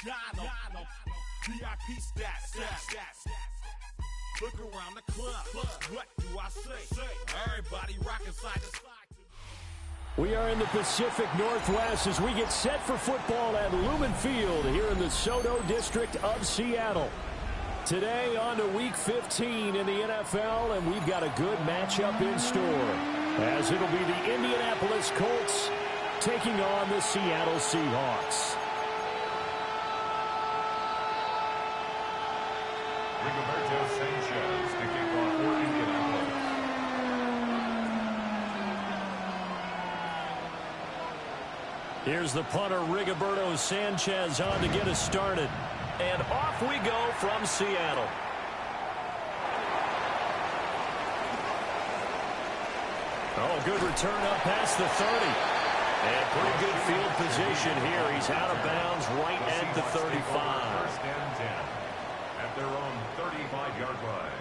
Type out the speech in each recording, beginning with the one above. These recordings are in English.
VIP stats. Look around the club. What do I say? Everybody rockin' side to side. We are in the Pacific Northwest as we get set for football at Lumen Field here in the Soto District of Seattle. Today on to Week 15 in the NFL, and we've got a good matchup in store, as it'll be the Indianapolis Colts taking on the Seattle Seahawks. Rigoberto Sanchez to kick off for Indianapolis. Here's the punter, Rigoberto Sanchez, on to get us started. And off we go from Seattle. Oh, good return up past the 30. And pretty good field position here. He's out of bounds right at the 35. First and 10 at their own 35-yard line.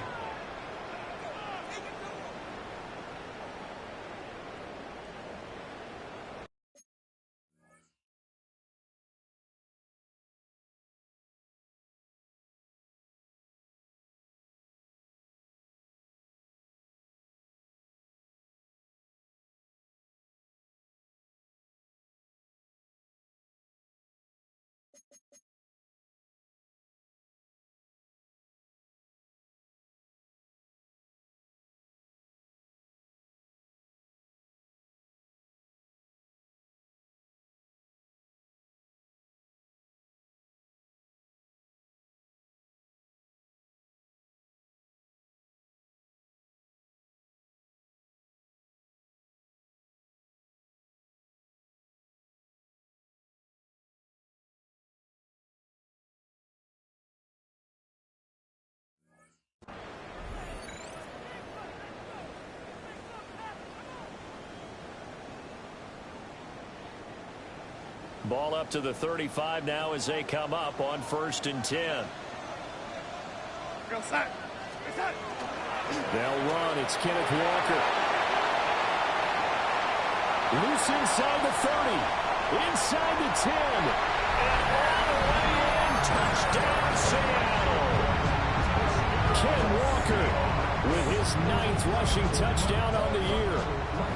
Ball up to the 35 now as they come up on 1st and 10. They'll run. It's Kenneth Walker. Loose inside the 30. Inside the 10. And all the way in. Touchdown, Seattle. Ken Walker with his 9th rushing touchdown on the year.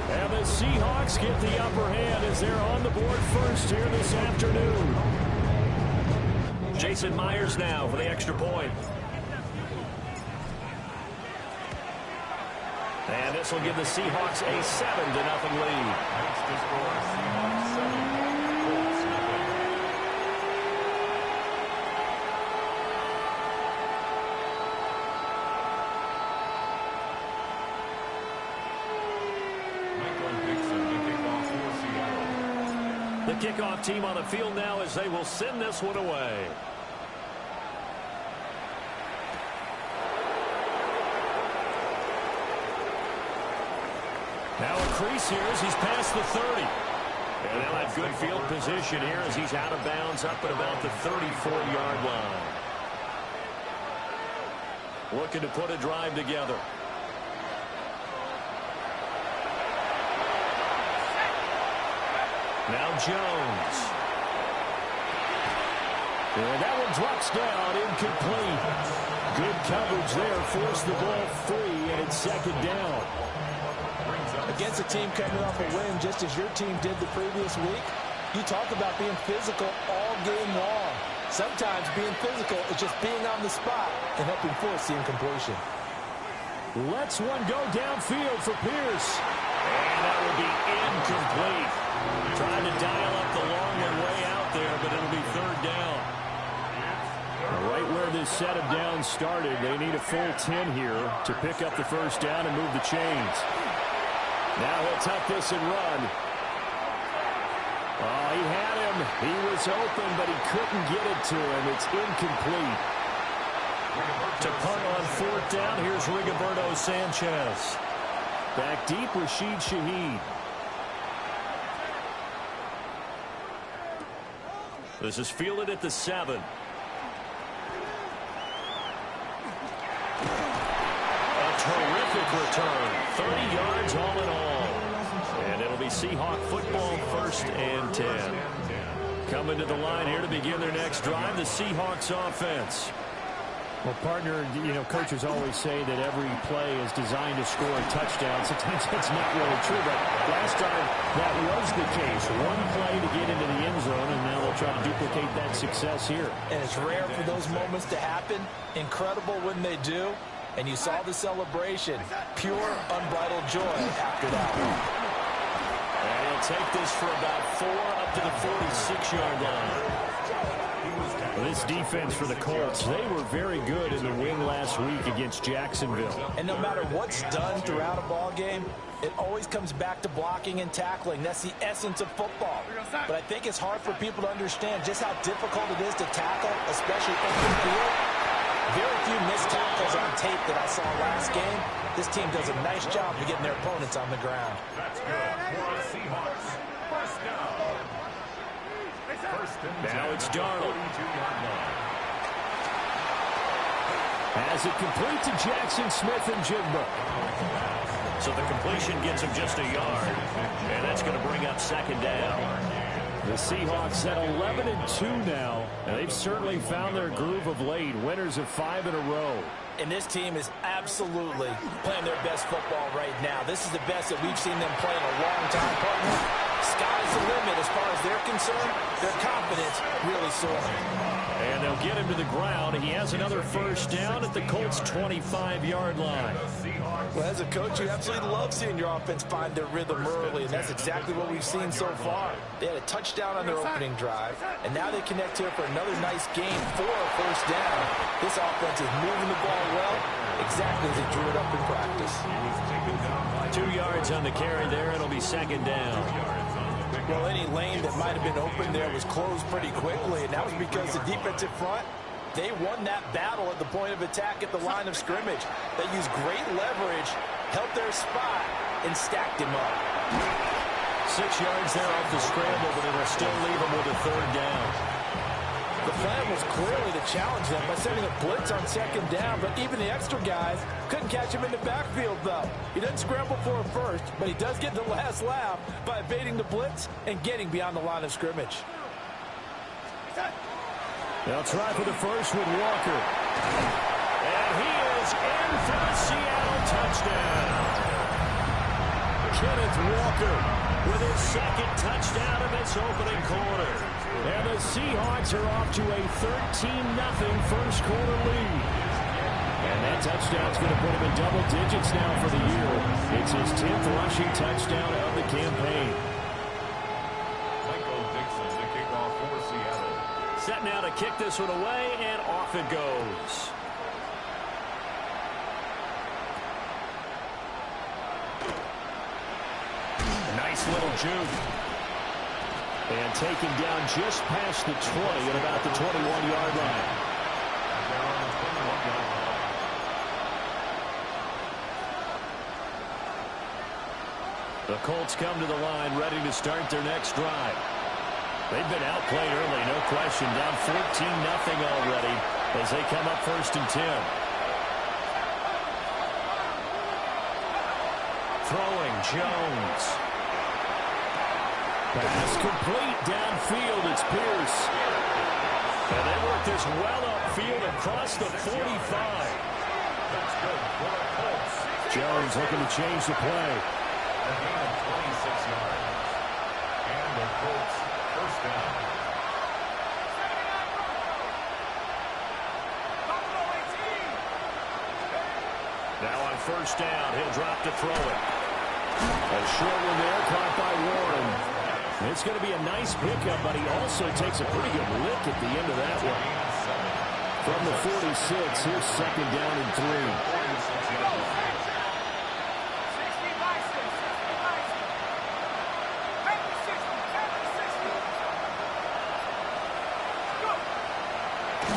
And the Seahawks get the upper hand as they're on the board first here this afternoon. Jason Myers now for the extra point. And this will give the Seahawks a 7-0 lead. That's the score. Seahawks 7. Colts nothing. The kickoff team on the field now as they will send this one away. Now a crease here as he's past the 30. And they'll have good field position here as he's out of bounds up at about the 34-yard line. Looking to put a drive together. Now Jones. And that one drops down, incomplete. Good coverage there, forced the ball free, and it's 2nd down. Against a team coming off a win, just as your team did the previous week, you talk about being physical all game long. Sometimes being physical is just being on the spot and helping force the incompletion. Lets one go downfield for Pierce. And that will be incomplete. Trying to dial up the long one way out there, but it'll be 3rd down. Right where this set of downs started, they need a full 10 here to pick up the 1st down and move the chains. Now he'll tuck this and run. Oh, he had him. He was open, but he couldn't get it to him. It's incomplete. To punt on 4th down, here's Rigoberto Sanchez. Back deep, Rashid Shaheed. This is fielded at the 7. A terrific return. 30 yards all in all. And it'll be Seahawk football, 1st and 10. Coming to the line here to begin their next drive, the Seahawks offense. Well, partner, coaches always say that every play is designed to score a touchdown. Sometimes that's not really true, but last time that was the case. One play to get into the end zone, and now they'll try to duplicate that success here. And it's rare for those moments to happen. Incredible when they do. And you saw the celebration. Pure, unbridled joy after that one. And he'll take this for about 4 up to the 46-yard line. This defense for the Colts, they were very good in the win last week against Jacksonville. And no matter what's done throughout a ball game, it always comes back to blocking and tackling. That's the essence of football. But I think it's hard for people to understand just how difficult it is to tackle, especially open field. Very few missed tackles on tape that I saw last game. This team does a nice job of getting their opponents on the ground. That's good for the Seahawks. First down. Now it's Darnold. As it complete to Jackson Smith and Jigba. So the completion gets him just a yard. And that's going to bring up second down. The Seahawks at 11-2 now. And they've certainly found their groove of late. Winners of 5 in a row. And this team is absolutely playing their best football right now. This is the best that we've seen them play in a long time, partner. Sky's the limit as far as they're concerned. Their confidence really soaring. And they'll get him to the ground. He has another first down at the Colts' 25-yard line. Well, as a coach, you absolutely love seeing your offense find their rhythm early, and that's exactly what we've seen so far. They had a touchdown on their opening drive, and now they connect here for another nice game for a first down. This offense is moving the ball well, exactly as they drew it up in practice. 2 yards on the carry there. It'll be second down. Well, any lane that might have been open there was closed pretty quickly, and that was because the defensive front, they won that battle at the point of attack at the line of scrimmage. They used great leverage, held their spot, and stacked him up. 6 yards there off the scramble, but it'll still leave them with a third down. The plan was clearly to challenge them by sending a blitz on second down, but even the extra guys couldn't catch him in the backfield, though. He doesn't scramble for a first, but he does get the last laugh by evading the blitz and getting beyond the line of scrimmage. They'll try for the first with Walker. And he is in for the Seattle touchdown. Kenneth Walker with his second touchdown of this opening quarter. And the Seahawks are off to a 13-0 first quarter lead. And that touchdown's going to put him in double digits now for the year. It's his 10th rushing touchdown of the campaign. Set now to kick this one away, and off it goes. Nice little juke. And taken down just past the 20 at about the 21-yard line. The Colts come to the line ready to start their next drive. They've been outplayed early, no question. Down 14-0 already as they come up 1st and 10. Throwing, Jones. Pass complete downfield. It's Pierce. And they work this well upfield across the 45. That's good for the Colts. Jones looking to change the play. A gain of 26 yards. And the Colts first down. Now on first down, he'll drop to throw it. A short one there, caught by Warren. It's going to be a nice pickup, but he also takes a pretty good lick at the end of that one. From the 46, here's second down and 3.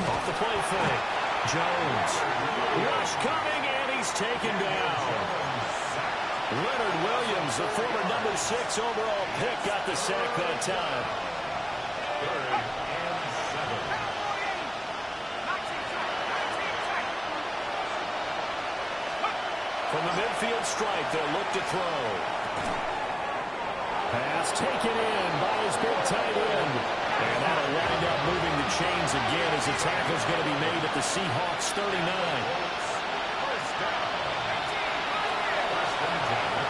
Off the play fake. Jones. Rush coming, and he's taken down. Leonard Williams, the former number 6 overall pick, got the sack that time. 3rd and 7. From the midfield stripe, they'll look to throw. Pass taken in by his big tight end. And that'll wind up moving the chains again as the tackle's going to be made at the Seahawks 39.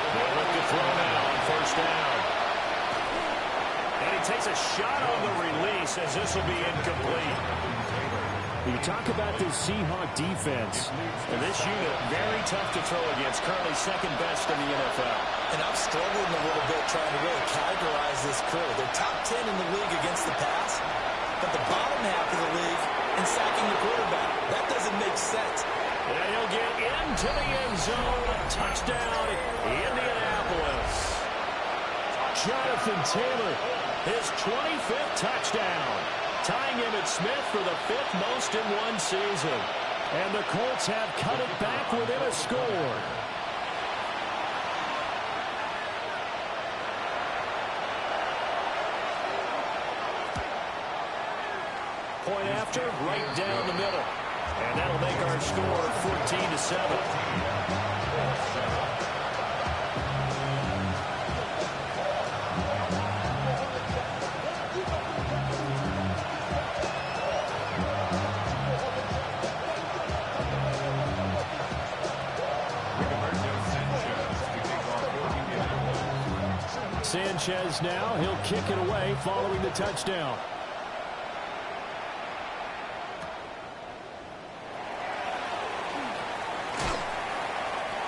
They'll look to throw now on first down. And he takes a shot on the release as this will be incomplete. You talk about this Seahawk defense. And this unit, very tough to throw against, currently second best in the NFL. And I'm struggling a little bit trying to really categorize this crew. They're top 10 in the league against the pass, but the bottom half of the league in sacking the quarterback. That doesn't make sense. And he'll get into the end zone. Touchdown, Indianapolis. Jonathan Taylor, his 25th touchdown, tying Emmitt Smith for the 5th most in one season. And the Colts have cut it back within a score. Point after, right down the middle. And that'll make our score 14-7. Sanchez now, he'll kick it away following the touchdown.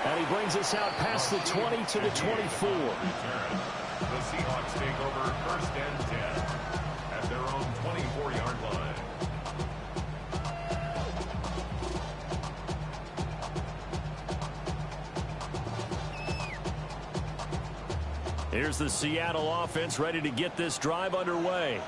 And he brings us out past the 20 to the 24. The Seahawks take over first and 10 at their own 24-yard line. Here's the Seattle offense ready to get this drive underway.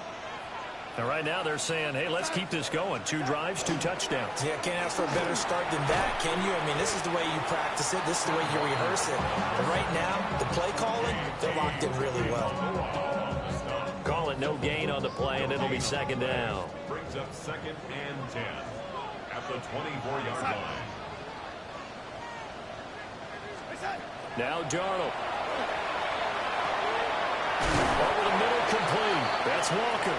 And right now they're saying, hey, let's keep this going. 2 drives, 2 touchdowns. Yeah, can't ask for a better start than that, can you? I mean, this is the way you practice it. This is the way you rehearse it. But right now, the play calling, they're locked in really well. Call it no gain on the play, and it'll be second down. Brings up second and 10 at the 24-yard line. Now Darnold. Over the middle, complete. That's Walker.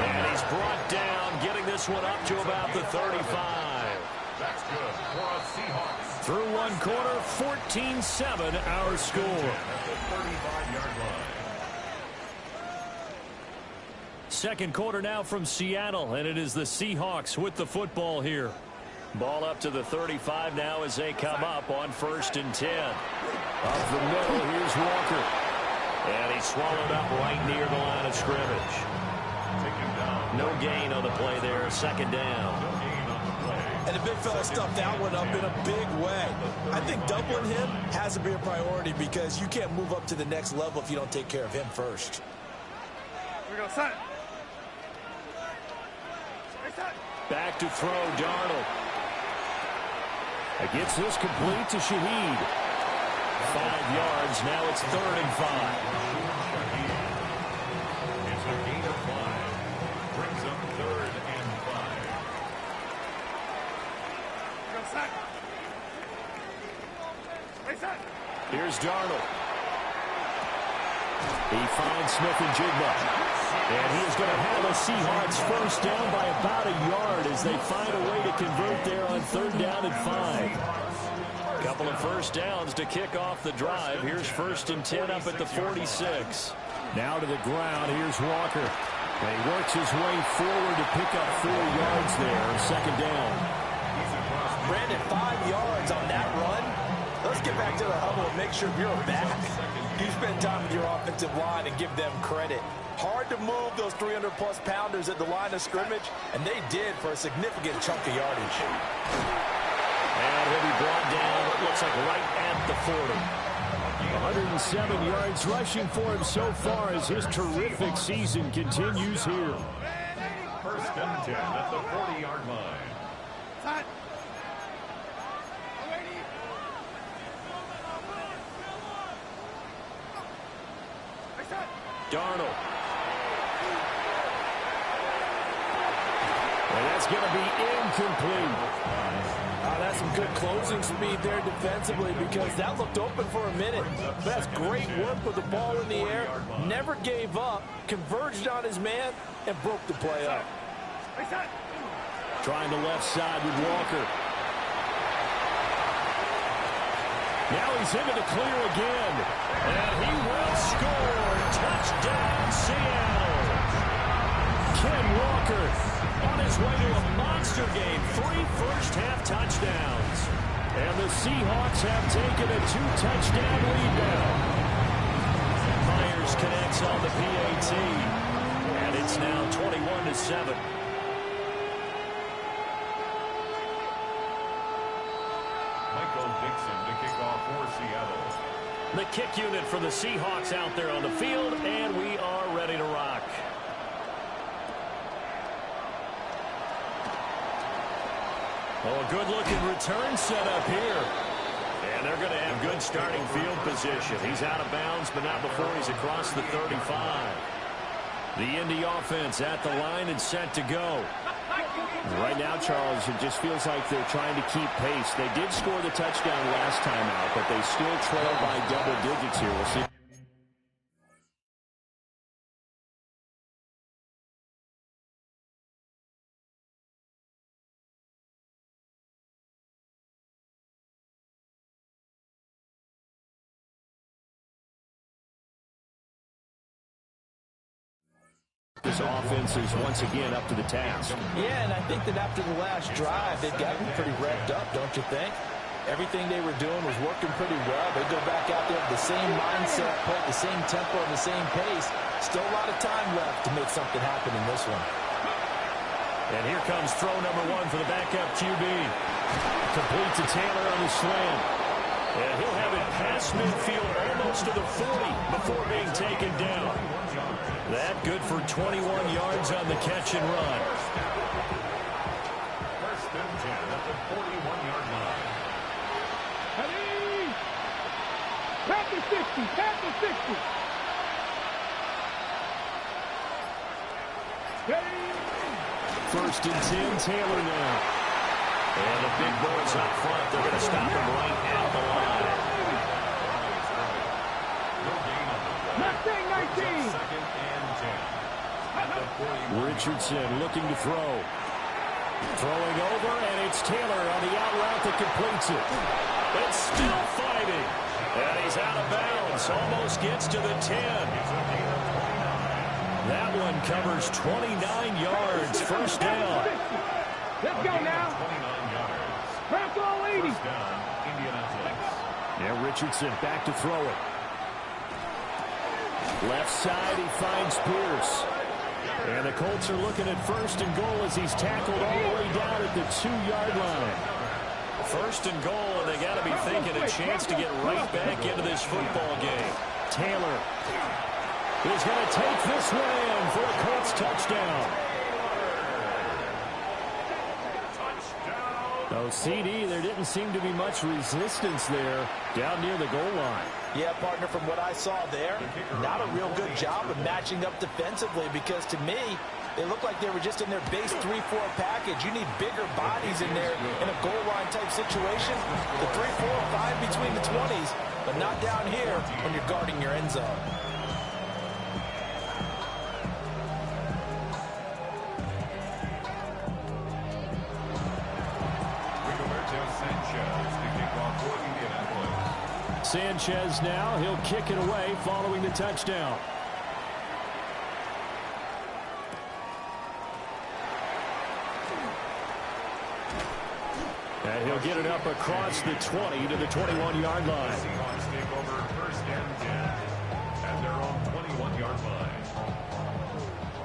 And he's brought down, getting this one up to about the 35. That's good for a Seahawks. Through one quarter, 14-7 our score. At the 35-yard line. Second quarter now from Seattle, and it is the Seahawks with the football here. Ball up to the 35 now as they come up on first and 10. Up the middle, here's Walker. And he's swallowed up right near the line of scrimmage. No gain on the play there, second down. And the big fella stuffed that one up in a big way. I think doubling him has to be a priority because you can't move up to the next level if you don't take care of him first. We go, son. Back to throw, Darnold. Gets this complete to Shaheed. 5 yards, now it's 3rd and 5. It's a gain of 5. Brings up 3rd and 5. Here's Darnold. He finds Smith and Jigba. And he is going to have a Seahawks first down by about a yard as they find a way to convert there on 3rd down and 5. Couple of first downs to kick off the drive. Here's first and 10 up at the 46. Now to the ground. Here's Walker. And he works his way forward to pick up 4 yards there. Second down. Brandon, 5 yards on that run. Let's get back to the huddle and make sure you're back. You spend time with your offensive line and give them credit. Hard to move those 300-plus pounders at the line of scrimmage, and they did for a significant chunk of yardage. And he'll be brought down, it looks like right at the 40. 107 yards rushing for him so far as his terrific season continues here. First and 10 at the 40-yard line. Darnold. And that's going to be incomplete. That's some good closing speed there defensively because that looked open for a minute. That's great work with the ball in the air. Never gave up, converged on his man, and broke the play up. Trying the left side with Walker. Now he's into the clear again. And he will score. Touchdown, Seattle. Ken Walker on his way to a monster game. 3 first-half touchdowns. And the Seahawks have taken a 2-touchdown lead now. Myers connects on the PAT. And it's now 21-7. The kick unit for the Seahawks out there on the field, and we are ready to rock. Oh, a good-looking return set up here. And they're going to have good starting field position. He's out of bounds, but not before he's across the 35. The Indy offense at the line and set to go. Right now, Charles, it just feels like they're trying to keep pace. They did score the touchdown last time out, but they still trail by double digits here. We'll see. This offense is once again up to the task. Yeah, and I think that after the last drive, they've gotten pretty revved up, don't you think? Everything they were doing was working pretty well. They go back out there with the same mindset, play at the same tempo, and the same pace. Still a lot of time left to make something happen in this one. And here comes throw number 1 for the backup QB. Complete to Taylor on the slant. And he'll have it past midfield almost to the 40 before being taken down. That good for 21 yards on the catch and run. First and 10 at the 41-yard line. Pass the 60, pass the 60. First and 10, Taylor now. And the big boys up front, they're going to stop him right at the line. Mustang 19. Second and 10. Richardson looking to throw. Throwing over, and it's Taylor on the out route that completes it. It's still fighting. And he's out of bounds. Almost gets to the 10. That one covers 29 yards. First down. Let's go now. 29 yards. Press all 80. First down, Indianapolis. Now Richardson back to throw it. Left side, he finds Pierce. And the Colts are looking at first and goal as he's tackled all the way down at the 2-yard line. First and goal, and they got to be thinking a chance to get right back into this football game. Taylor is going to take this one in for a Colts touchdown. Oh, CD, there didn't seem to be much resistance there down near the goal line. Yeah, partner, from what I saw there, not a real good job of matching up defensively because to me, it looked like they were just in their base 3-4 package. You need bigger bodies in there in a goal line type situation. The 3-4-5 between the 20s, but not down here when you're guarding your end zone. Sanchez now, he'll kick it away following the touchdown. And he'll get it up across the 20 to the 21-yard line. Seahawks take over first and 10 at their own 21-yard line.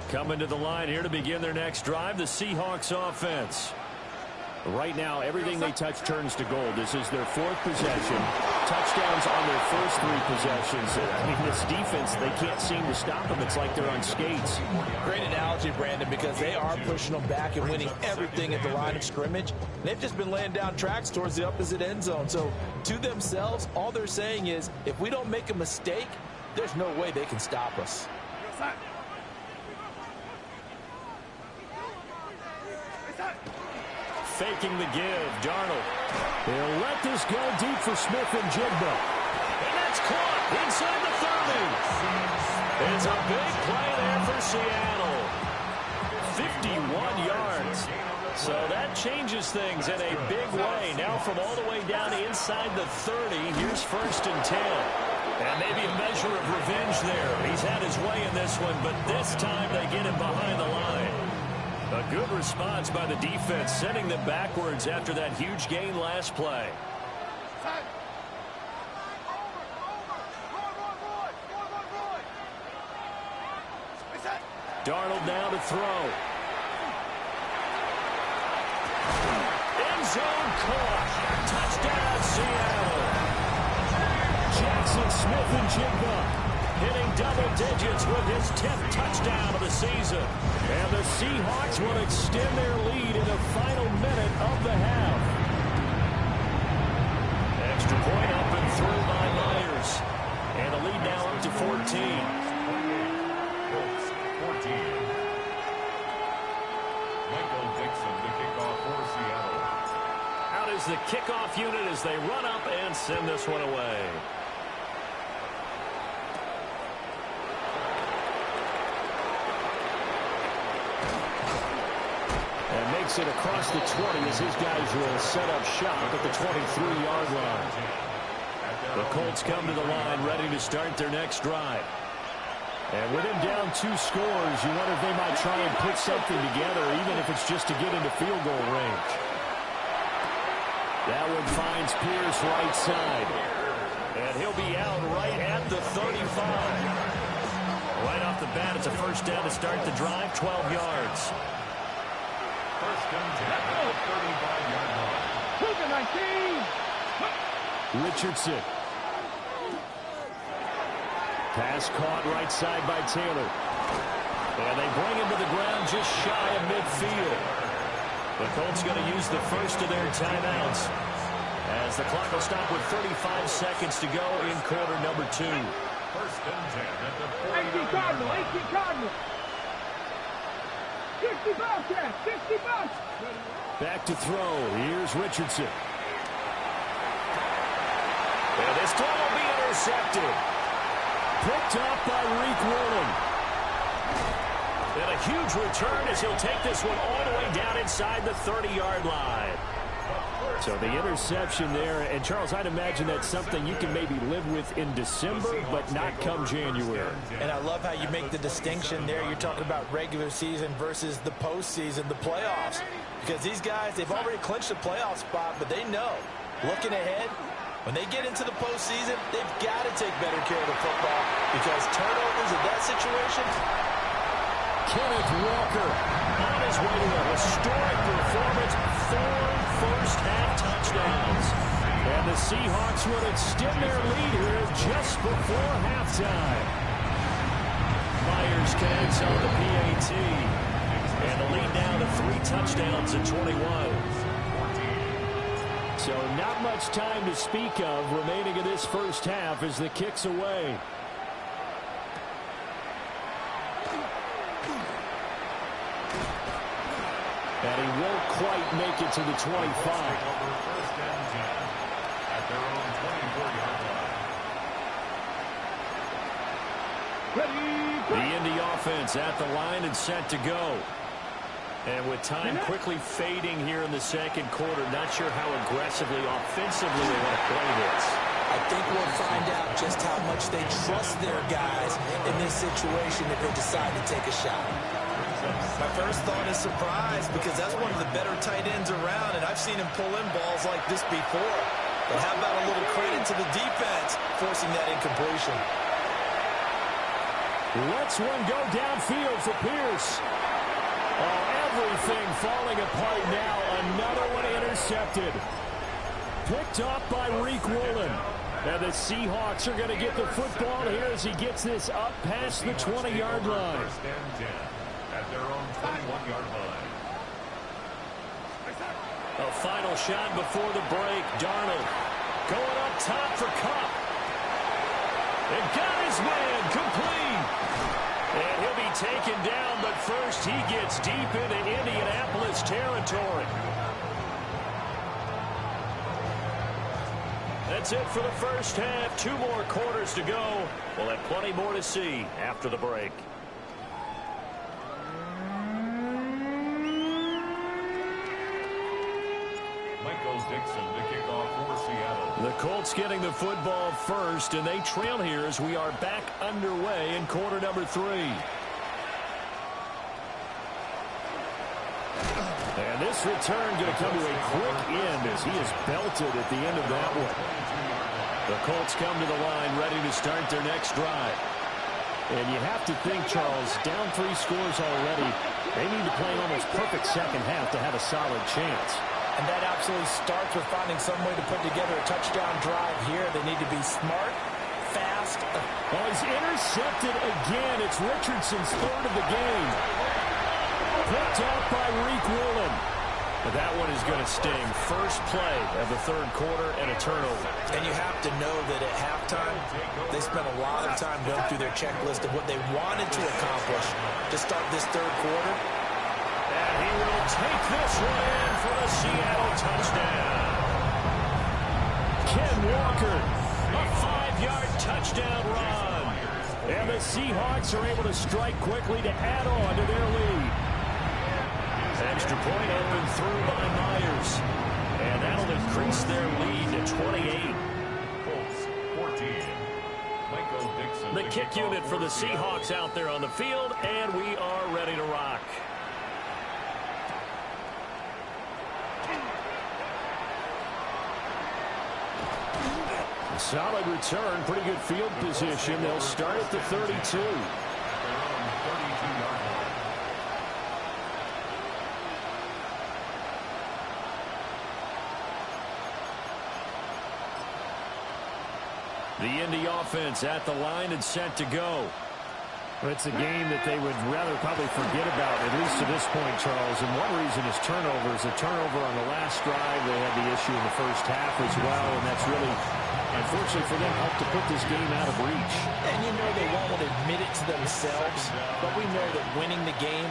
Coming to the line here to begin their next drive, the Seahawks offense. Right now, everything they touch turns to gold. This is their 4th possession. Touchdowns on their first 3 possessions. I mean, this defense, they can't seem to stop them. It's like they're on skates. Great analogy, Brandon, because they are pushing them back and winning everything at the line of scrimmage. They've just been laying down tracks towards the opposite end zone. So, to themselves, all they're saying is, if we don't make a mistake, there's no way they can stop us. faking the give. Darnold. They'll let this go deep for Smith and Jigba. And that's caught inside the 30. It's a big play there for Seattle. 51 yards. So that changes things in a big way. Now from all the way down inside the 30, here's 1st and 10. And maybe a measure of revenge there. He's had his way in this one, but this time they get him behind the line. A good response by the defense, sending them backwards after that huge gain last play. Darnold now to throw. End zone caught. Touchdown, Seattle. Jackson Smith and Jigba hitting double digits with his 10th touchdown of the season. And the Seahawks will extend their lead in the final minute of the half. Extra point up and through by Myers. And the lead now up to 14. Colts 14. Michael Dixon, the kickoff for Seattle. Out is the kickoff unit as they run up and send this one away. And makes it across the 20 as his guys will set up shop at the 23-yard line. The Colts come to the line ready to start their next drive. And with him down 2 scores, you wonder if they might try and put something together, even if it's just to get into field goal range. That one finds Pierce right side. And he'll be out right at the 35. Right off the bat, it's a first down to start the drive, 12 yards. First and 10 at the 35-yard line. To the 19. Richardson. Pass caught right side by Taylor. And they bring him to the ground just shy of midfield. The Colts going to use the first of their timeouts as the clock will stop with 35 seconds to go in quarter number 2. First and 10 at the 18 Cardinal, 18 Cardinal. 60 Bobcats, 60 bucks. Back to throw. Here's Richardson. And this throw will be intercepted. Picked up by Reek Willen. And a huge return as he'll take this one all the way down inside the 30-yard line. So the interception there, and Charles, I'd imagine that's something you can maybe live with in December, but not come January. And I love how you make the distinction there. You're talking about regular season versus the postseason, the playoffs. Because these guys, they've already clinched a playoff spot, but they know, looking ahead, when they get into the postseason, they've got to take better care of the football because turnovers in that situation. Kenneth Walker on his way to a historic performance, 4 first-half touchdowns. And the Seahawks will extend their lead here just before halftime. Myers connects on the PAT. And the lead now to 3 touchdowns at 21. So not much time to speak of remaining in this first half as the kick's away. And he won't quite make it to the 25. First and 10 at their own 24-yard line. The Indy offense at the line and set to go. And with time quickly fading here in the second quarter, not sure how aggressively, offensively they want to play this. I think we'll find out just how much they trust their guys in this situation if they decide to take a shot. My first thought is surprise because that's one of the better tight ends around, and I've seen him pull in balls like this before. But how about a little credit to the defense forcing that incompletion? Let's one go downfield for Pierce. Oh, everything falling apart now. Another one intercepted. Picked up by Reek Willen. And the Seahawks are going to get the football here as he gets this up past the 20-yard line. First and 10 at their own 21-yard line. A final shot before the break. Darnold going up top for Kupp. And got his man complete. And he'll be taken down, but first he gets deep into Indianapolis territory. That's it for the first half. 2 more quarters to go. We'll have plenty more to see after the break. Dixon to kick off for Seattle. The Colts getting the football first, and they trail here as we are back underway in quarter number 3. And this return going to come to a quick end as he is belted at the end of that one. The Colts come to the line ready to start their next drive. And you have to think, Charles, down 3 scores already, they need to play an almost perfect second half to have a solid chance. And that absolutely starts with finding some way to put together a touchdown drive here. They need to be smart, fast. Well, he's intercepted again. It's Richardson's 3rd of the game. Picked off by Reek Woolen. But that one is going to sting. First play of the 3rd quarter and a turnover. And you have to know that at halftime, they spent a lot of time going through their checklist of what they wanted to accomplish to start this 3rd quarter. And he will take this one in for the Seattle touchdown. Ken Walker, a 5-yard touchdown run. And the Seahawks are able to strike quickly to add on to their lead. Extra point up and through by Myers. And that'll increase their lead to 28. Colts 14. Michael Dixon. The kick unit for the Seahawks out there on the field, and we are ready to rock. Solid return, pretty good field position. They'll start at the 32. The Indy offense at the line and set to go. Well, it's a game that they would rather probably forget about, at least to this point, Charles. And one reason is turnovers. A turnover on the last drive. They had the issue in the first half as well, and that's really, unfortunately for them, helped to put this game out of reach. And you know they won't admit it to themselves, but we know that winning the game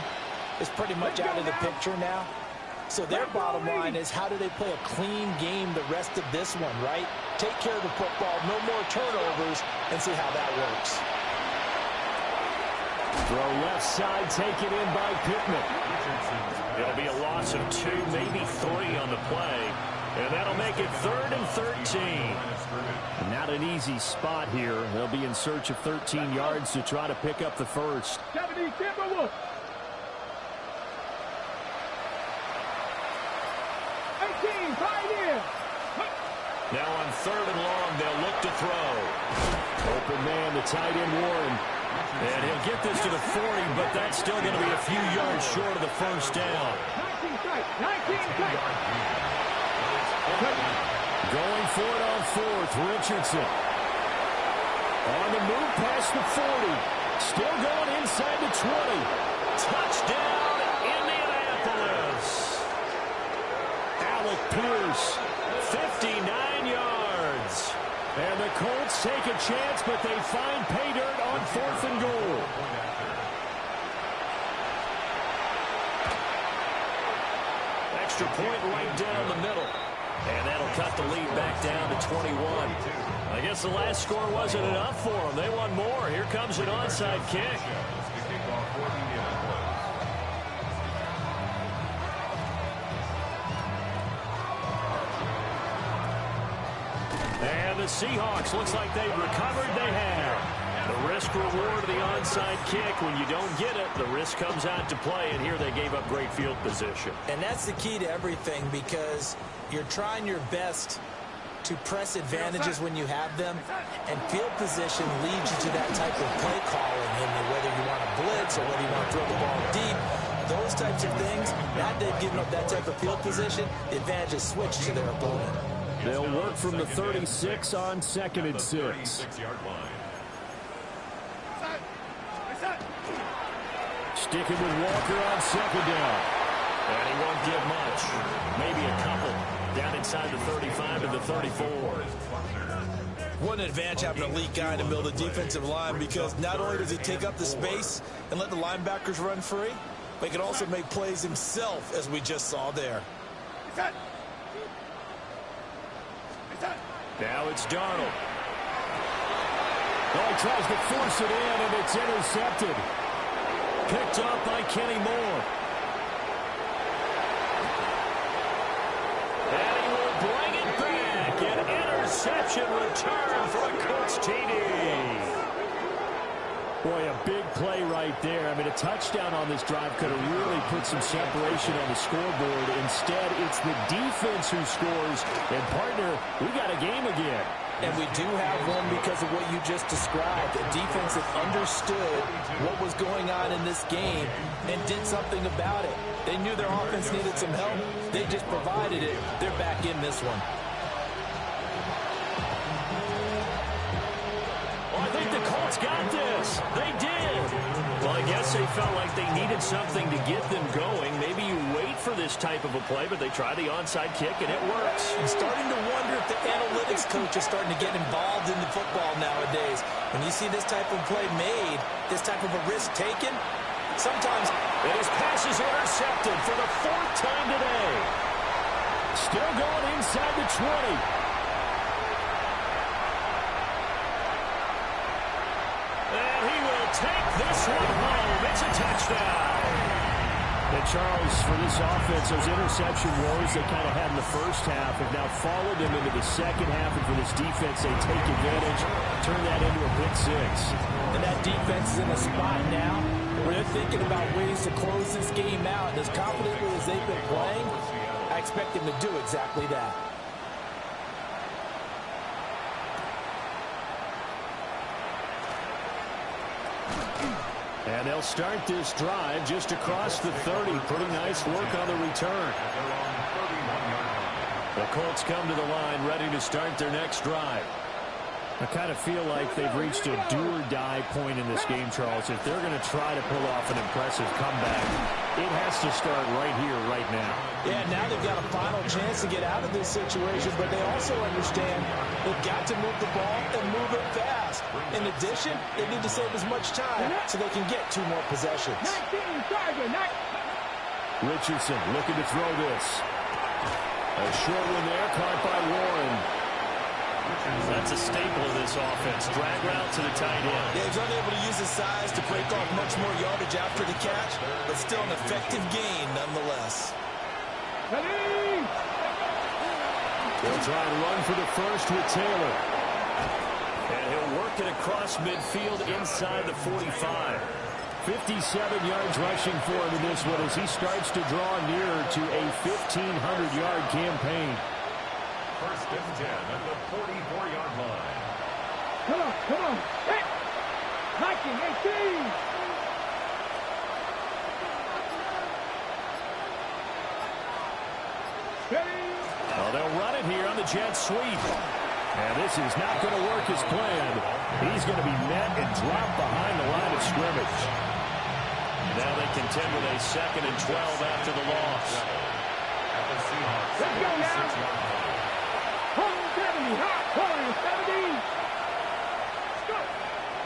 is pretty much out of the picture now. So their bottom line is, how do they play a clean game the rest of this one, right? Take care of the football, no more turnovers, and see how that works. Throw left side, taken in by Pittman. It'll be a loss of 2, maybe 3 on the play. And that'll make it 3rd and 13. Not an easy spot here. They'll be in search of 13 yards to try to pick up the first. 70 Timberwolves. 18, tight end. Now on 3rd and long, they'll look to throw. Open man, the tight end Warren. And he'll get this to the 40, but that's still going to be a few yards short of the first down. 19 tight. 19 tight. Going for it on 4th, Richardson. On the move past the 40. Still going inside the 20. Touchdown, Indianapolis. Alec Pierce, 59 yards. And the Colts take a chance, but they find pay dirt on 4th and goal. Extra point right down the middle. And that'll cut the lead back down to 21. I guess the last score wasn't enough for them. They want more. Here comes an onside kick. And the Seahawks, looks like they've recovered. They have. The risk reward of the onside kick. When you don't get it, the risk comes out to play. And here they gave up great field position. And that's the key to everything, because you're trying your best to press advantages when you have them, and field position leads you to that type of play calling, and whether you want to blitz or whether you want to throw the ball deep, those types of things. Now they've given up that type of field position, the advantage is switched to their opponent. They'll work from the 36 on 2nd and 6. Sticking with Walker on 2nd down. And he won't get much. Maybe a couple. Down inside the 35 and the 34. What an advantage having a elite guy in the middle of the defensive line, because not only does he take up the space and let the linebackers run free, but he can also make plays himself, as we just saw there. Now it's Darnold. Oh, he tries to force it in, and it's intercepted. Picked up by Kenny Moore. And he will bring it back. An interception return for a Colts TD. Boy, a big play right there. I mean, a touchdown on this drive could have really put some separation on the scoreboard. Instead, it's the defense who scores. And, partner, we got a game again. And we do have one because of what you just described. A defense that understood what was going on in this game and did something about it. They knew their offense needed some help. They just provided it. They're back in this one. Well, I think the Colts got this. They did. Well, I guess they felt like they needed something to get them going. Maybe you wait for this type of a play, but they try the onside kick, and it works. I'm starting to wonder if the analytics coach is starting to get involved in the football nowadays. When you see this type of play made, this type of a risk taken, sometimes his pass is intercepted for the 4th time today. Still going inside the 20. And he will take this one home. It's a touchdown. And Charles, for this offense, those interception woes they kind of had in the first half have now followed them into the second half. And for this defense, they take advantage, turn that into a pick six. And that defense is in a spot now where they're thinking about ways to close this game out. And as confidently as they've been playing, I expect them to do exactly that. And they'll start this drive just across the 30. Pretty nice work on the return. The Colts come to the line ready to start their next drive. I kind of feel like they've reached a do-or-die point in this game, Charles. If they're going to try to pull off an impressive comeback, it has to start right here, right now. Yeah, now they've got a final chance to get out of this situation, but they also understand they've got to move the ball and move it fast. In addition, they need to save as much time so they can get 2 more possessions. Richardson looking to throw this. A short one there, caught by Warren. That's a staple of this offense. Drag route to the tight end. Yeah, he's unable to use his size to break off much more yardage after the catch, but still an effective gain nonetheless. They'll try and run for the first with Taylor. And he'll work it across midfield inside the 45. 57 yards rushing for him in this one as he starts to draw nearer to a 1,500-yard campaign. First and 10 at the 44-yard line. Come on. Hey! Knocking, 18! Well, they'll run it here on the jet sweep. And this is not going to work as planned. He's going to be met and dropped behind the line of scrimmage. Now they contend with a 2nd and 12 after the loss. At the Seahawks. Let's go now. 70, hot corner, 70. Go.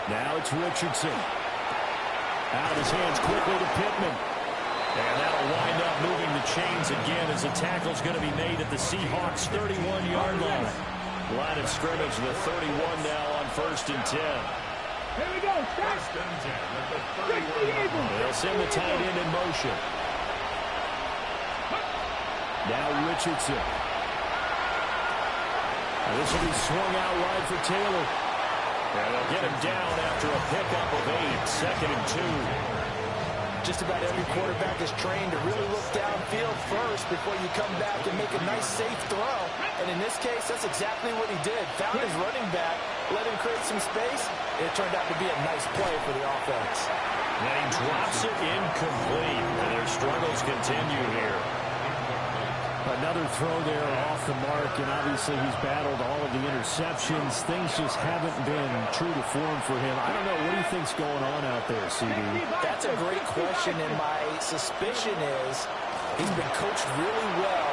Now it's Richardson. Out of his hands quickly to Pittman. And that'll wind up moving the chains again as the tackle's going to be made at the Seahawks' 31-yard line. Line of scrimmage, the 31 now on 1st and 10. Here we go, stop. First and 10 at the 31-yard line. They'll send the tight end in motion. Now Richardson. This will be swung out wide for Taylor. And they'll get him down after a pickup of 8, 2nd and 2. Just about every quarterback is trained to really look downfield first before you come back and make a nice, safe throw. And in this case, that's exactly what he did. Found his running back, let him create some space. It turned out to be a nice play for the offense. And he drops it incomplete. And their struggles continue here. Another throw there off the mark, and obviously he's battled all of the interceptions. Things just haven't been true to form for him. I don't know. What do you think's going on out there, CD? That's a great question, and my suspicion is he's been coached really well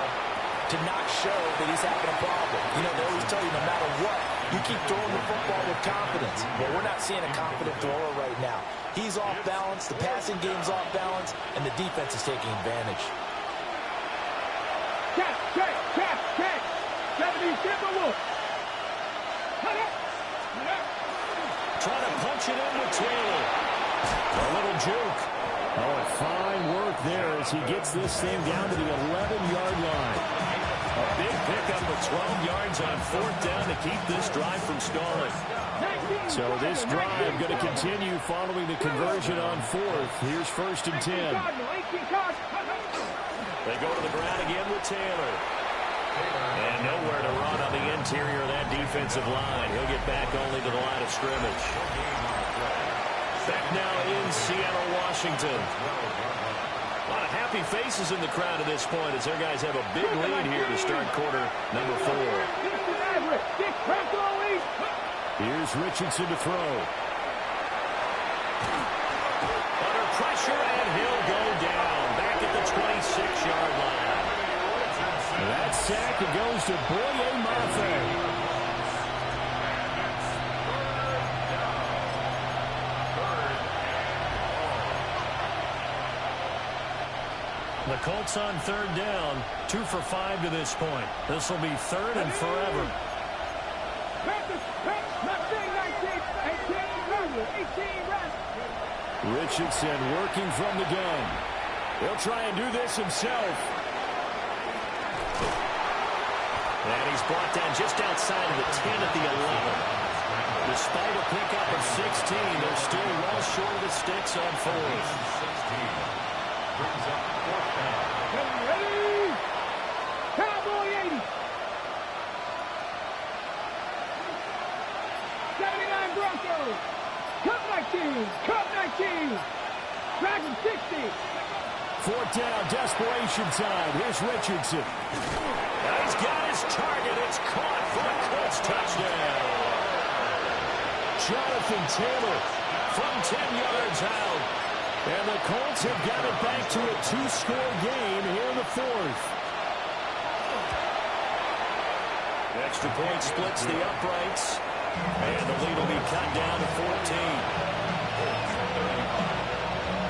to not show that he's having a problem. You know, they always tell you no matter what, you keep throwing the football with confidence. Well, we're not seeing a confident thrower right now. He's off balance, the passing game's off balance, and the defense is taking advantage. Check. 70, Timberwolf. Trying to punch it in with Taylor. A little juke. Oh, fine work there as he gets this thing down to the 11-yard line. A big pickup of 12 yards on 4th down to keep this drive from stalling. So this drive going to continue following the conversion on 4th. Here's 1st and 10. They go to the ground again with Taylor. And nowhere to run on the interior of that defensive line. He'll get back only to the line of scrimmage. Back now in Seattle, Washington. A lot of happy faces in the crowd at this point as their guys have a big lead here to start quarter number 4. Here's Richardson to throw. Under pressure, and he'll go down back at the 26-yard line. That sack, it goes to Boye Mafe. The Colts on 3rd down, 2 for 5 to this point. This will be 3rd and forever. Richardson working from the gun. He'll try and do this himself. And he's brought down just outside of the 10 at the 11. Despite a pickup of 16, they're still well short of the sticks on 4th. Brings up 4th down. Ready? Cowboy 80. 79 Broncos. Cup 19. Cup 19. Dragon 60. 4th down, desperation time. Here's Richardson. He's got his target. It's caught for a Colts touchdown. Jonathan Taylor From 10 yards out. And the Colts have got it back to a 2-score game here in the 4th. The extra point splits the uprights. And the lead will be cut down to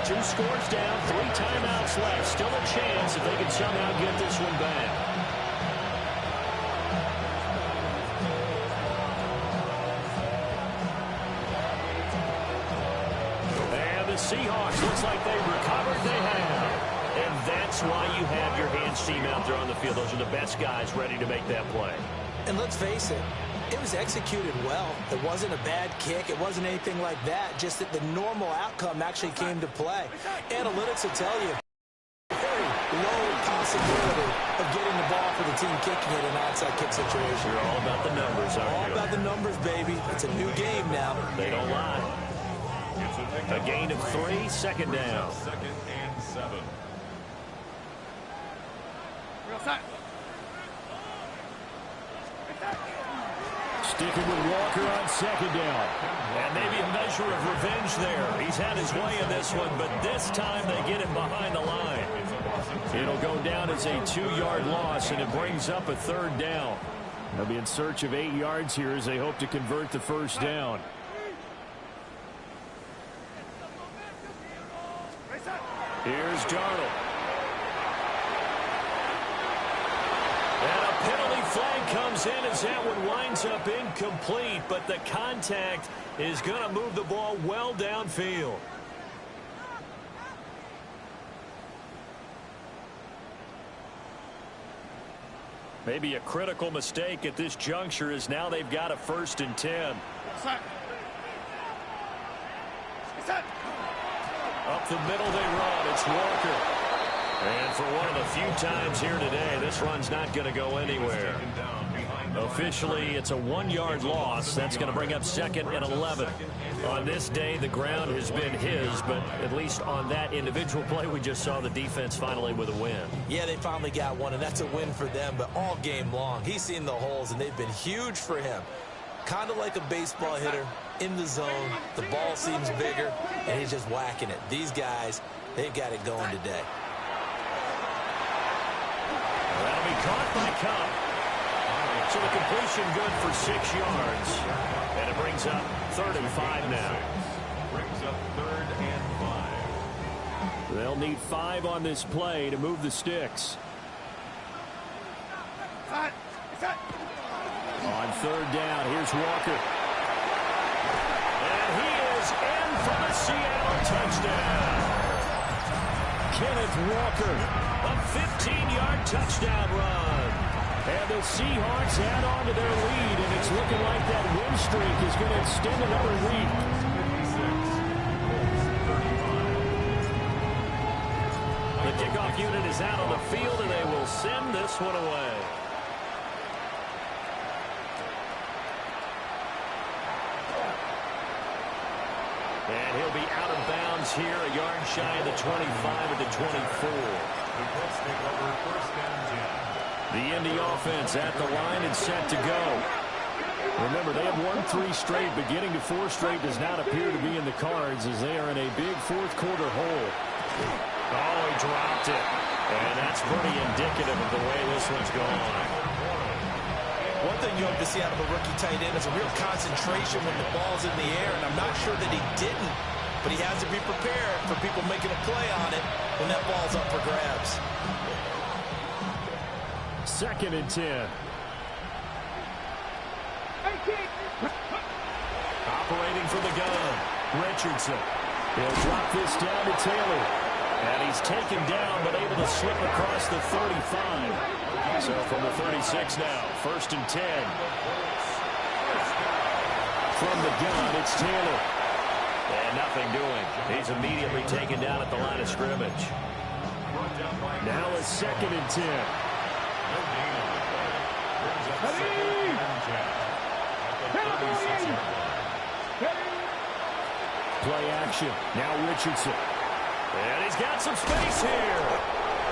14. 2 scores down, 3 timeouts left. Still a chance if they can somehow get this one back. And the Seahawks, looks like they recovered. They have. And that's why you have your hands team out there on the field. Those are the best guys ready to make that play. And let's face it, it was executed well. It wasn't a bad kick. It wasn't anything like that. Just that the normal outcome actually came to play. Analytics will tell you very low possibility of getting the ball for the team kicking it in an onside kick situation. You're all about the numbers, aren't you? All about the numbers, baby. It's a new game now. They don't lie. A gain of 3, 2nd down. 2nd and 7. Sticking with Walker on 2nd down. And maybe a measure of revenge there. He's had his way in this one, but this time they get him behind the line. It'll go down as a 2-yard loss, and it brings up a 3rd down. They'll be in search of 8 yards here as they hope to convert the 1st down. Here's Darnold. And a penalty flag comes in as that one winds up incomplete, but the contact is going to move the ball well downfield. Maybe a critical mistake at this juncture as now they've got a 1st and 10. Up the middle they run. It's Walker. And for one of the few times here today, this run's not going to go anywhere. Officially, it's a 1-yard loss. That's going to bring up 2nd and 11. On this day, the ground has been his, but at least on that individual play, we just saw the defense finally with a win. Yeah, they finally got one, and that's a win for them, but all game long, he's seen the holes, and they've been huge for him. Kind of like a baseball hitter in the zone. The ball seems bigger, and he's just whacking it. These guys, they've got it going today. That'll be caught by Cobb. So the completion good for 6 yards. And it brings up 3rd and 5 now. Brings up 3rd and 5. They'll need 5 on this play to move the sticks. On third down. Here's Walker. And he is in for the Seattle touchdown. Kenneth Walker, a 15-yard touchdown run. And the Seahawks add on to their lead, and it's looking like that win streak is going to extend another week. The kickoff unit is out on the field, and they will send this one away. And he'll be out of bounds here, a yard shy of the 25 at the 24. The Colts take over first and 10. The Indy offense at the line and set to go. Remember, they have won 3 straight, but getting to 4 straight does not appear to be in the cards as they are in a big fourth-quarter hole. Oh, he dropped it. And that's pretty indicative of the way this one's going. One thing you hope to see out of a rookie tight end is a real concentration when the ball's in the air, and I'm not sure that he didn't, but he has to be prepared for people making a play on it when that ball's up for grabs. 2nd and 10. Operating for the gun, Richardson. He'll drop this down to Taylor. And he's taken down, but able to slip across the 35. So from the 36 now, 1st and 10. From the gun, it's Taylor. And nothing doing. He's immediately taken down at the line of scrimmage. Now a 2nd and 10. Play action. Now Richardson. And he's got some space here.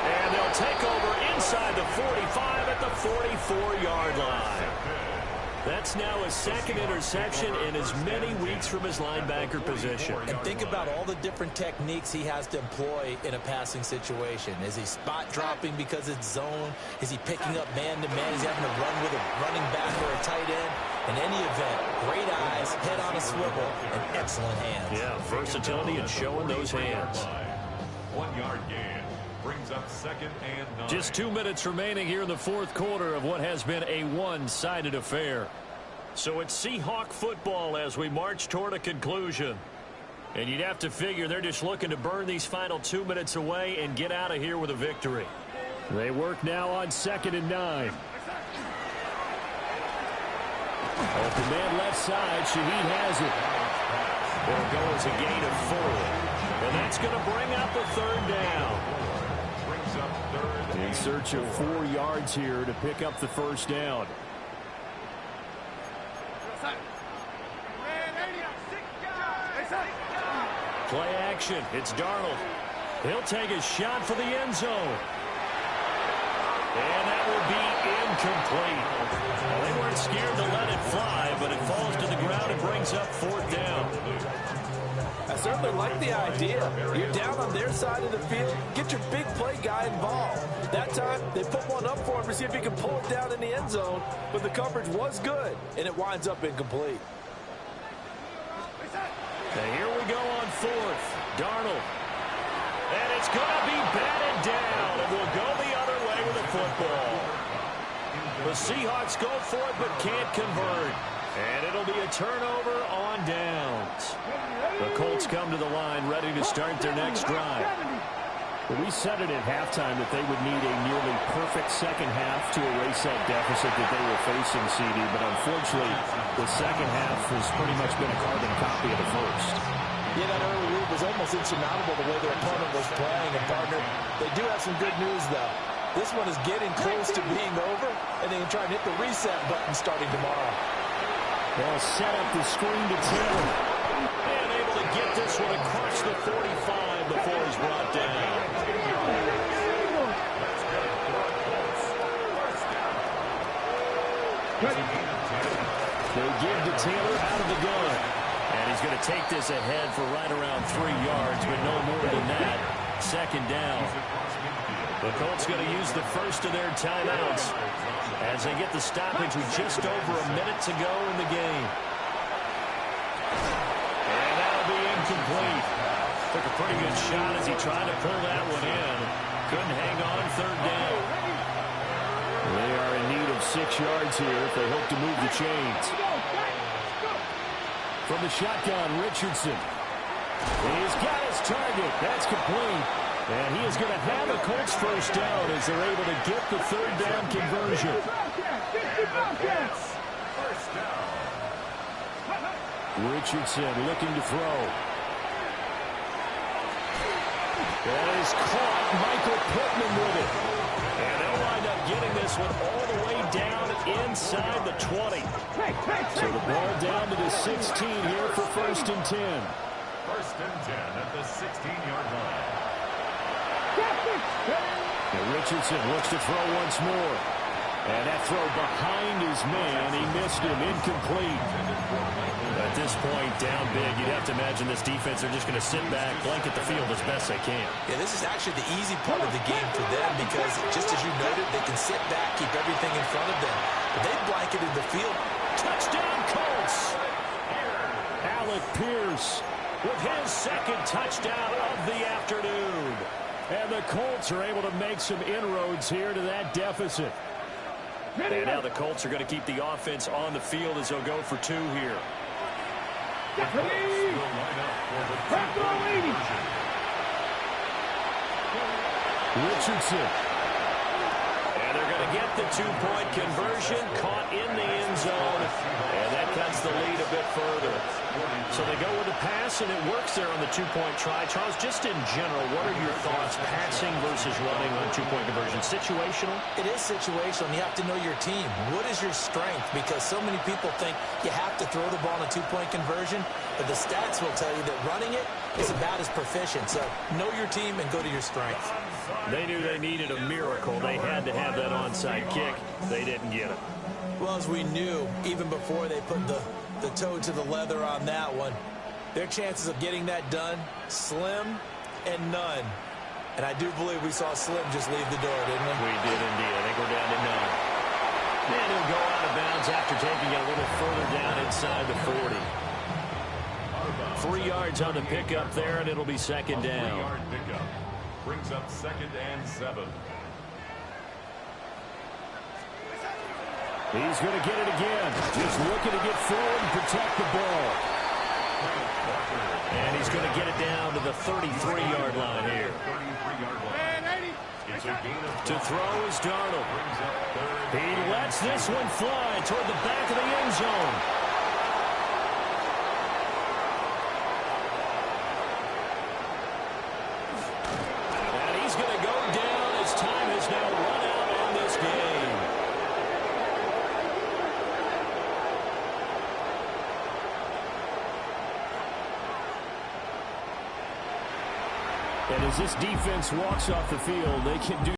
And they'll take over inside the 45 at the 44-yard line. That's now his 2nd interception in as many weeks from his linebacker position. And think about all the different techniques he has to employ in a passing situation. Is he spot dropping because it's zone? Is he picking up man-to-man? Is he having to run with a running back or a tight end? In any event, great eyes, head on a swivel, and excellent hands. Yeah, versatility and showing those hands. 1-yard gain brings up 2nd and 9. Just 2 minutes remaining here in the fourth quarter of what has been a one-sided affair. So it's Seahawk football as we march toward a conclusion. And you'd have to figure they're just looking to burn these final 2 minutes away and get out of here with a victory. They work now on 2nd and 9. Open man left side, Shaheed has it. There goes a gain of 4. And that's going to bring up a 3rd down. Brings up 3rd. In search of 4 yards here to pick up the 1st down. Play action. It's Darnold. He'll take a shot for the end zone. And that will be incomplete. Well, they weren't scared to let it fly, but it falls to the ground and brings up 4th down. I certainly like the idea. You're down on their side of the field. Get your big play guy involved. That time, they put one up for him to see if he can pull it down in the end zone, but the coverage was good, and it winds up incomplete. And here we go on 4th. Darnold. And it's going to be batted down, and we'll go the other way with the football. The Seahawks go for it, but can't convert. And it'll be a turnover on downs. The Colts come to the line ready to start their next drive. Well, we said it at halftime that they would need a nearly perfect second half to erase that deficit that they were facing, CD. But unfortunately, the second half has pretty much been a carbon copy of the first. Yeah, that early lead was almost insurmountable the way their opponent was playing. And, partner, they do have some good news, though. This one is getting close to being over, and they can try and hit the reset button starting tomorrow. They'll set up the screen to Taylor. And able to get this one across the 45 before he's brought down. They give to Taylor out of the gun. And he's going to take this ahead for right around 3 yards, but no more than that. 2nd down. The Colts going to use the first of their timeouts as they get the stoppage with just over a minute to go in the game. And that'll be incomplete. Took a pretty good shot as he tried to pull that one in. Couldn't hang on 3rd down. They are in need of 6 yards here if they hope to move the chains. From the shotgun, Richardson. He's got his target. That's complete. And he is going to have a Colts first down as they're able to get the third down conversion. Richardson looking to throw. That is caught. Michael Pittman with it. And they'll wind up getting this one all the way down inside the 20. So the ball down to the 16 here for 1st and 10. 1st and 10 at the 16-yard line. And Richardson looks to throw once more. And that throw behind his man. He missed him. Incomplete. At this point, down big, you'd have to imagine this defense are just going to sit back, blanket the field as best they can. Yeah, this is actually the easy part of the game for them because, just as you noted, they can sit back, keep everything in front of them. But they blanketed the field. Touchdown, Colts! Alec Pierce with his second touchdown of the afternoon. And the Colts are able to make some inroads here to that deficit. And now the Colts are going to keep the offense on the field as they'll go for 2 here. Richardson. And they're going to get the 2-point conversion, caught in the end zone, and that cuts the lead a bit further. So they go with the pass, and it works there on the 2-point try. Charles, just in general, what are your thoughts, passing versus running on 2-point conversion? Situational? It is situational, and you have to know your team. What is your strength? Because so many people think you have to throw the ball on a 2-point conversion, but the stats will tell you that running it is about as proficient. So know your team and go to your strength. They knew they needed a miracle. They had to have that onside kick. They didn't get it. Well, as we knew, even before they put the toe to the leather on that one, their chances of getting that done, slim and none. And I do believe we saw Slim just leave the door, didn't we? We did indeed. I think we're down to none. And he'll go out of bounds after taking it a little further down inside the 40. 3 yards on the pickup there, and it'll be 2nd down. 3-yard pickup brings up 2nd and 7. He's going to get it again. Just looking to get forward and protect the ball. And he's going to get it down to the 33-yard line here. 33-yard line. It's a gain of To throw is Darnold. He lets this one fly toward the back of the end zone. And he's going to go down as time has now run out on this game. And as this defense walks off the field, they can do